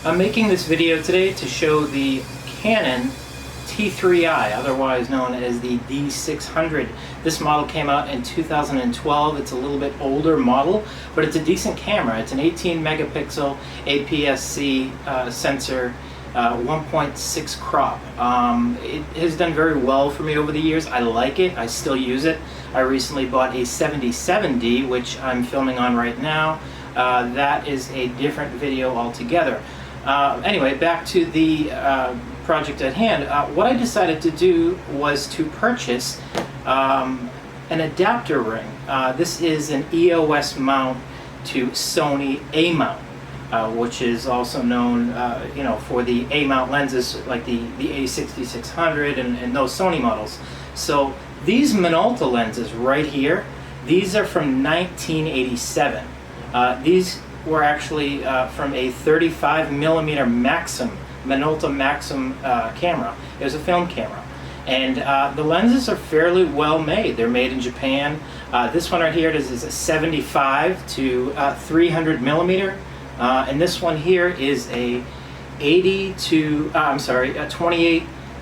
I'm making this video today to show the Canon T3i, otherwise known as the D600. This model came out in 2012. It's a little bit older model, but it's a decent camera. It's an 18 megapixel APS-C sensor, 1.6 crop. It has done very well for me over the years. I like it. I still use it. I recently bought a 77D, which I'm filming on right now. That is a different video altogether. Anyway, back to the project at hand. What I decided to do was to purchase an adapter ring. This is an EOS mount to Sony A mount, which is also known, for the A mount lenses like the A6600 and those Sony models. So these Minolta lenses right here, these are from 1987. These were actually from a 35 millimeter Maxxum, Minolta Maxxum camera. It was a film camera. And the lenses are fairly well made. They're made in Japan. This one right here is a 75 to 300 millimeter. And this one here is a 28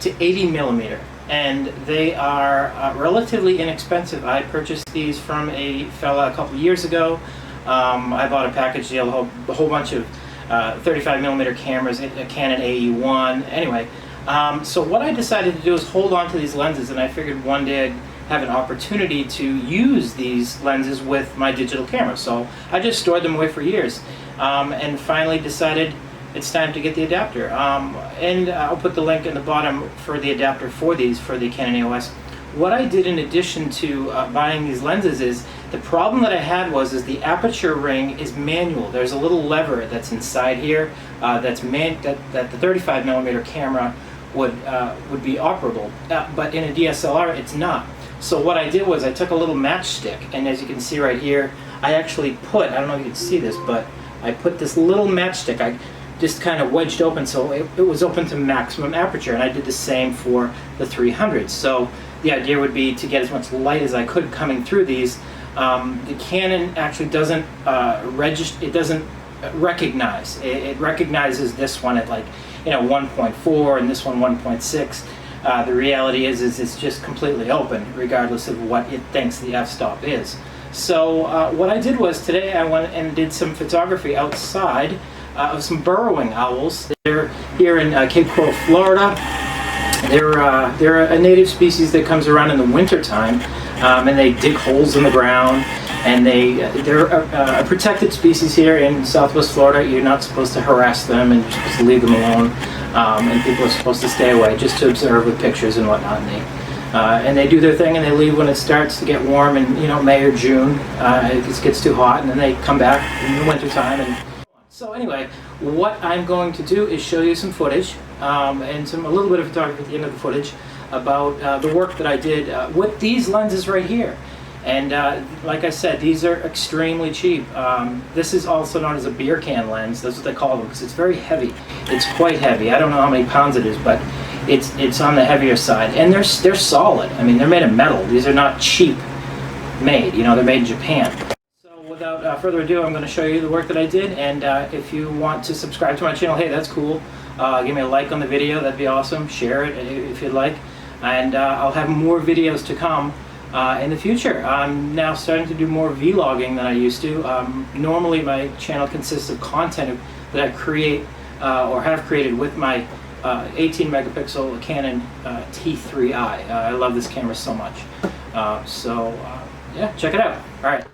to 80 millimeter. And they are relatively inexpensive. I purchased these from a fella a couple years ago. I bought a package deal, a whole bunch of 35 millimeter cameras, a Canon AE1. Anyway, so what I decided to do is hold on to these lenses, and I figured one day I'd have an opportunity to use these lenses with my digital camera. So I just stored them away for years, and finally decided it's time to get the adapter. And I'll put the link in the bottom for the adapter for these, for the Canon EOS. What I did in addition to buying these lenses is, the problem that I had was the aperture ring is manual. There's a little lever that's inside here that the 35 millimeter camera would be operable, but in a DSLR it's not. So what I did was I took a little matchstick, and as you can see right here, I actually put, I don't know if you can see this, but I put this little matchstick, I just kind of wedged open so it was open to maximum aperture, and I did the same for the 300. So the idea would be to get as much light as I could coming through these. The Canon actually doesn't register, it doesn't recognize. It recognizes this one at 1.4 and this one 1.6. The reality is it's just completely open regardless of what it thinks the f-stop is. So what I did was today I went and did some photography outside of some burrowing owls. They're here in Cape Coral, Florida. They're a native species that comes around in the winter time, and they dig holes in the ground, and they're a protected species here in Southwest Florida. You're not supposed to harass them, and you're supposed to leave them alone, and people are supposed to stay away just to observe with pictures and whatnot. And they do their thing, and they leave when it starts to get warm in May or June. It gets too hot, and then they come back in the winter time. And so anyway, what I'm going to do is show you some footage and a little bit of photography at the end of the footage about the work that I did with these lenses right here. And like I said, these are extremely cheap. This is also known as a beer can lens. That's what they call them, because it's very heavy. It's quite heavy. I don't know how many pounds it is, but it's on the heavier side. And they're solid. I mean, they're made of metal. These are not cheap made. They're made in Japan. Without further ado, I'm going to show you the work that I did, and if you want to subscribe to my channel, hey, that's cool. Give me a like on the video, that'd be awesome. Share it if you'd like, and I'll have more videos to come in the future. I'm now starting to do more vlogging than I used to. Normally my channel consists of content that I create or have created with my 18 megapixel Canon T3i. I love this camera so much. Yeah, check it out. All right.